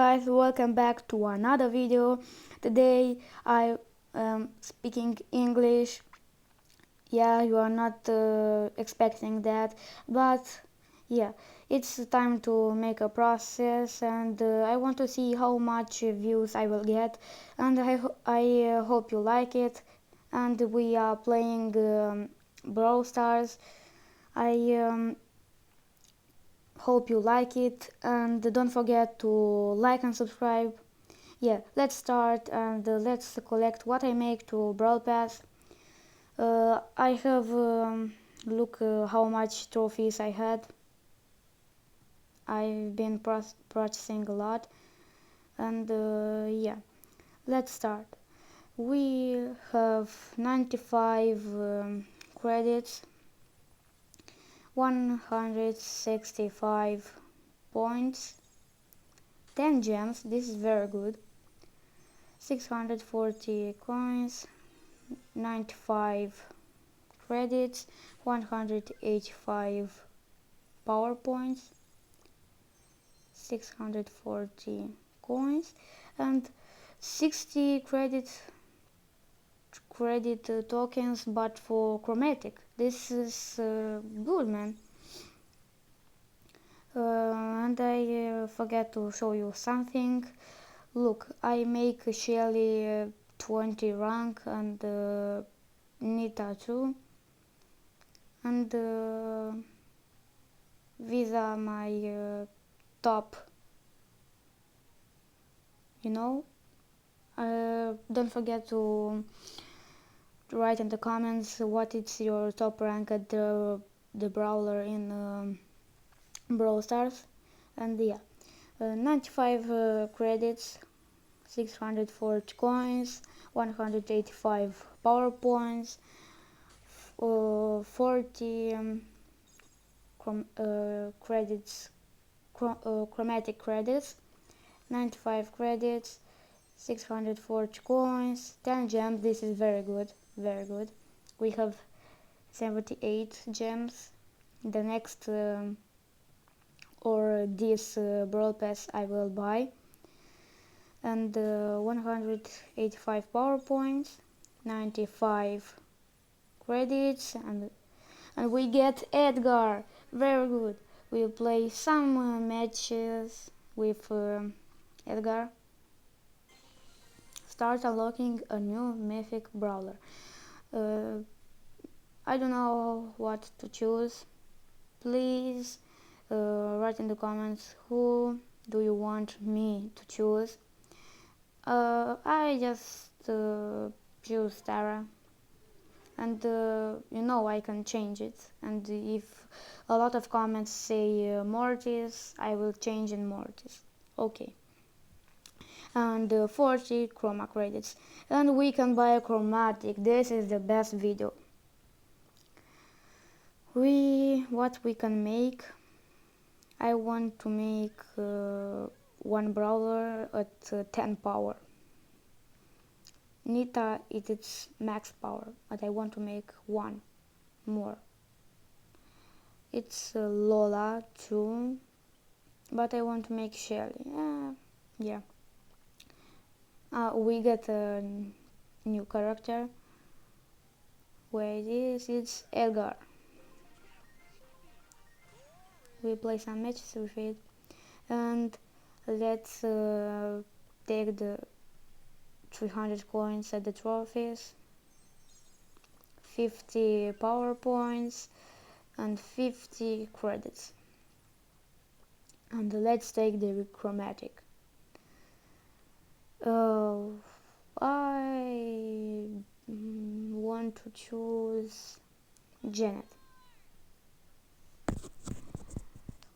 guys, welcome back to another video. Today I am speaking English. Yeah, you are not expecting that, but yeah, it's time to make a process, and I want to see how much views I will get, and I hope you like it. And we are playing Brawl Stars. I hope you like it, and don't forget to like and subscribe. Yeah, let's start, and let's collect what I make to Brawl Pass. I have look how much trophies I had. I've been practicing a lot, and yeah, let's start. We have 95 credits, 165 points, 10 gems, this is very good, 640 coins, 95 credits, 185 power points, 640 coins, and 60 credit tokens, but for chromatic. This is good, man. And I forget to show you something. Look, I make Shelly 20 rank, and Nita too, and these are my top, you know. Don't forget to write in the comments what is your top rank at the brawler in Brawl Stars. And yeah, 95 credits, 640 coins, 185 power points, 40 chromatic credits, 95 credits, 640 coins, 10 gems. This is very good, very good. We have 78 gems. The next or this Brawl Pass I will buy, and 185 power points, 95 credits, and we get Edgar. Very good. We'll play some matches with Edgar. Start unlocking a new mythic brawler. I don't know what to choose. Please write in the comments who do you want me to choose. I just choose Tara, and you know, I can change it, and if a lot of comments say Mortis, I will change in Mortis. Okay. And 40 chroma credits, and we can buy a chromatic. This is the best video. What we can make, I want to make one brawler at 10 power. Nita it is max power, but I want to make one more. It's Lola too, but I want to make Shelly. Yeah. We get a new character. Where it is, it's Edgar. We play some matches with it, and let's take the 300 coins at the trophies, 50 power points, and 50 credits. And let's take the chromatic. I want to choose Janet.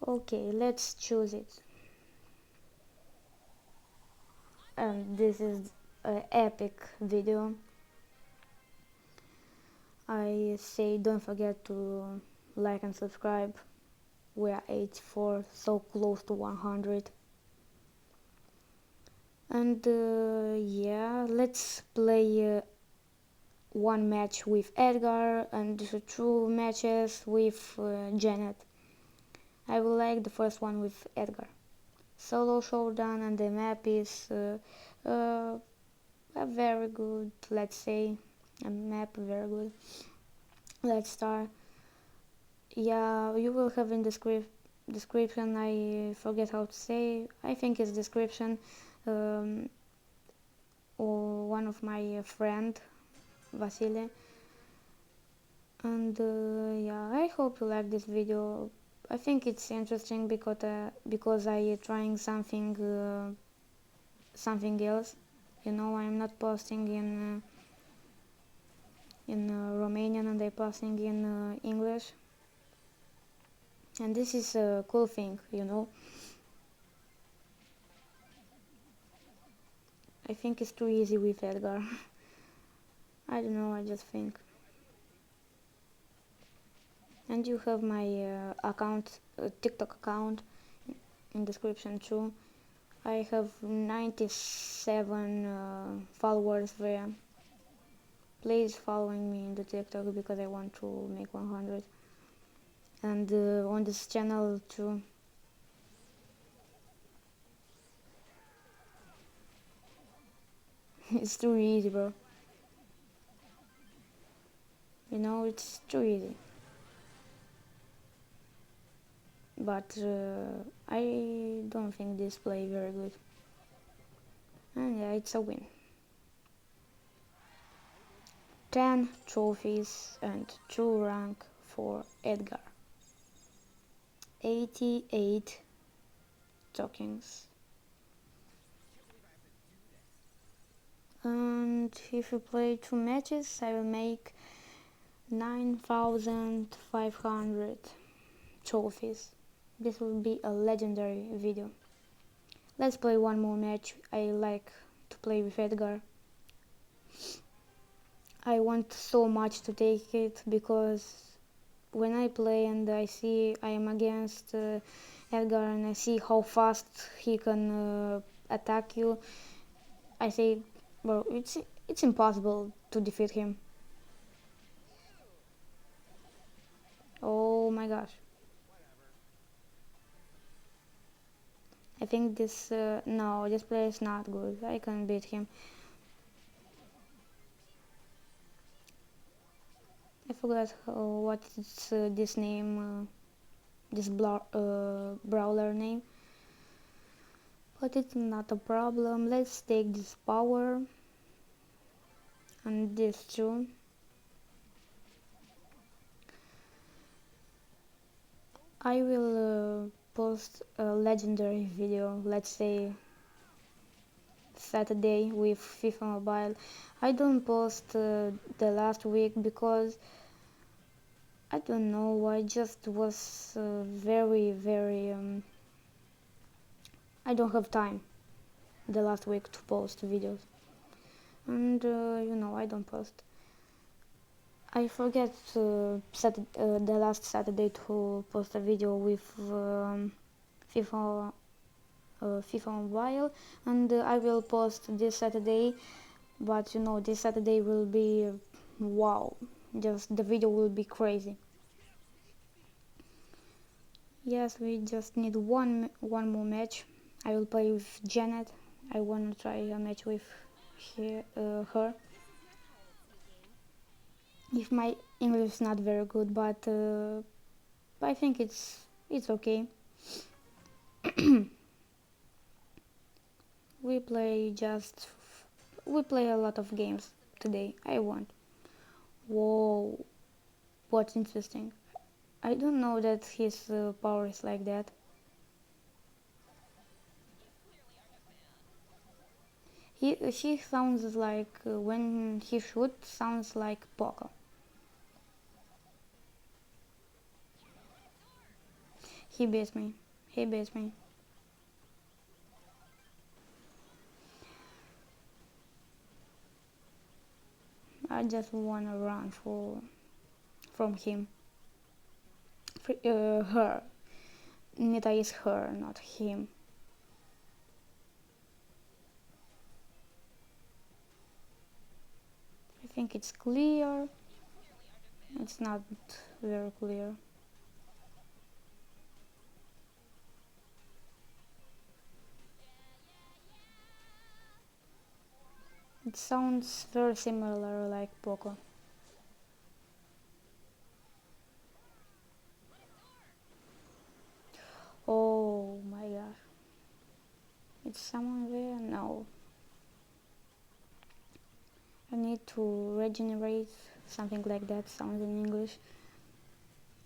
Okay, let's choose it. And this is an epic video. I say don't forget to like and subscribe. We are 84, so close to 100. And yeah, let's play one match with Edgar and 2 matches with Janet. I will like the first one with Edgar. solo showdown, and the map is a very good, let's say, a map very good. Let's start. Yeah, you will have in description, I forget how to say, I think it's description, um, or one of my friend, Vasile. And yeah, I hope you like this video. I think it's interesting because I trying something else. I'm not posting in Romanian, and I posting in English. And this is a cool thing. I think it's too easy with Edgar. I don't know, I just think. And you have my account, TikTok account in description too. I have 97 followers there. Please following me in the TikTok because I want to make 100. And on this channel too. It's too easy, bro. It's too easy. But I don't think this play very good. And yeah, it's a win. 10 trophies and 2 rank for Edgar. 88 tokens. And if you play 2 matches, I will make 9,500 trophies. This will be a legendary video. Let's play one more match. I like to play with Edgar. I want so much to take it because when I play and I see I am against Edgar and I see how fast he can attack you, I say, bro, it's impossible to defeat him. Oh my gosh. I think no, this player is not good. I can beat him. I forgot what's this name, this brawler name. But it's not a problem. Let's take this power and this too. I will post a legendary video, let's say Saturday with FIFA Mobile. I don't post the last week because I don't know, I just was very I don't have time the last week to post videos, and I don't post. I forget the last Saturday to post a video with FIFA Mobile, and I will post this Saturday, but this Saturday will be wow, just the video will be crazy. Yes, we just need one more match. I will play with Janet. I wanna try a match with her. If my English is not very good, but I think it's okay. we play a lot of games today. I want. Whoa, what's interesting? I don't know that his power is like that. He sounds like when he shoots, sounds like Poco. He beats me. He beats me. I just wanna run from him. Her. Nita is her, not him. I think it's clear. It's not very clear. It sounds very similar like Poco. Oh my god. It's someone there? No. I need to regenerate, something like that sounds in English.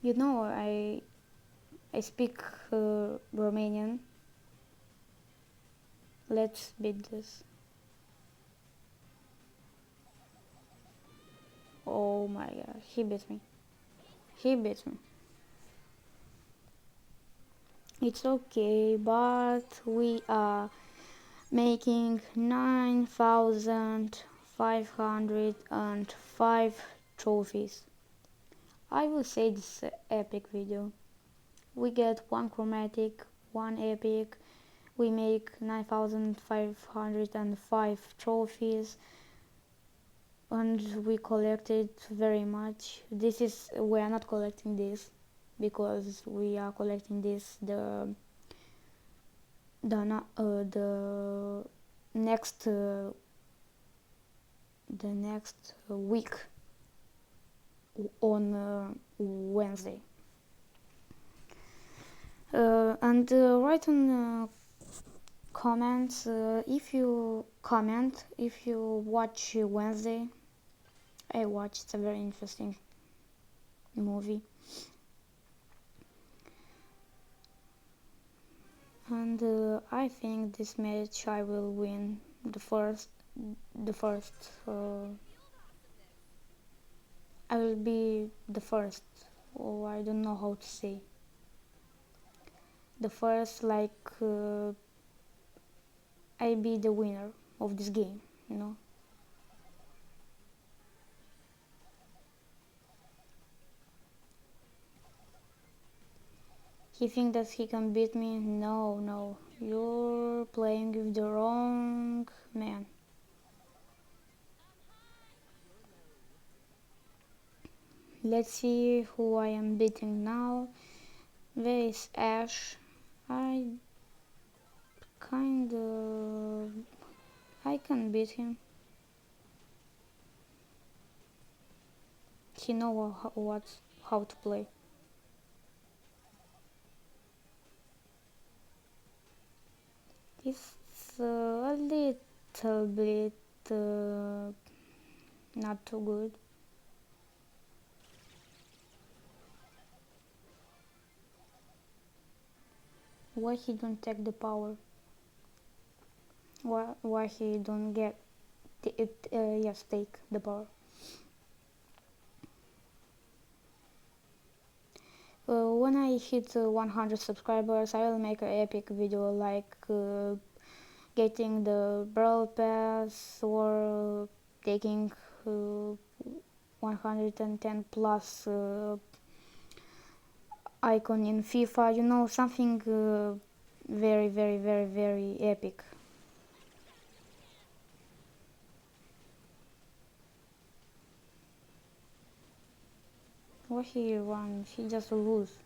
You know, I speak Romanian. Let's beat this. Oh my god, he beat me. He beat me. It's okay, but we are making 9,505 trophies. I will say this epic video. We get one chromatic, one epic, we make 9,505 trophies, and we collected very much. This is, we are not collecting this because we are collecting this the next week on Wednesday. And write in comments if you watch Wednesday. I watch, it's a very interesting movie. And I think this match I will win the first I will be the first, or I don't know how to say, the first, like I be the winner of this game, you know. He thinks that he can beat me? No, you're playing with the wrong man. Let's see who I am beating now. There is Ash. I can beat him. He knows how to play. It's a little bit not too good. Why he don't take the power? Why he don't get it? Yes, take the power. When I hit 100 subscribers, I will make an epic video like getting the Brawl Pass or taking 110 plus icon in FIFA, you know, something very epic. Why he won? He just lose.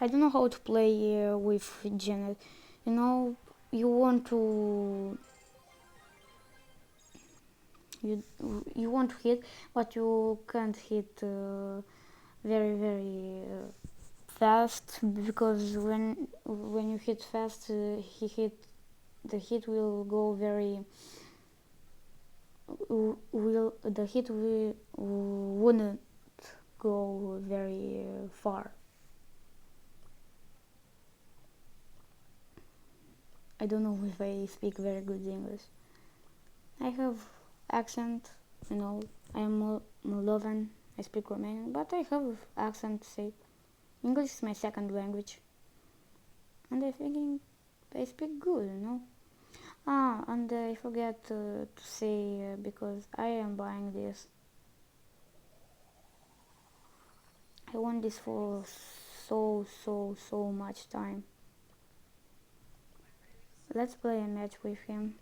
I don't know how to play with Janet. You know, you want to you want to hit, but you can't hit very fast, because when you hit fast, the hit will go very wouldn't go very far. I don't know if I speak very good English. I have accent, you know, I am Moldovan, I speak Romanian, but I have accent to say. English is my second language. And I think I speak good, you know. And I forget to say, because I am buying this. I want this for so much time. Let's play a match with him.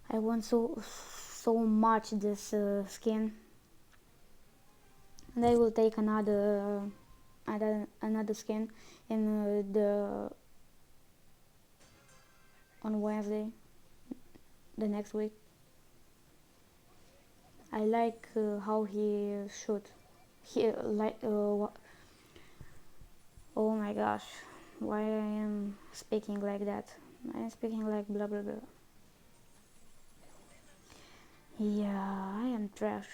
I want so much this skin. And I will take another another skin in the on Wednesday, the next week. I like how he shoot. He like oh my gosh, why I am speaking like that? I am speaking like blah blah blah. Yeah, I am trash.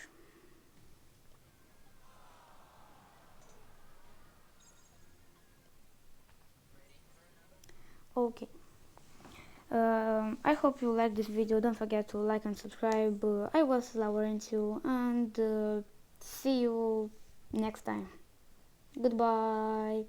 Okay. I hope you like this video. Don't forget to like and subscribe. I was Laurentiu, and see you next time. Goodbye.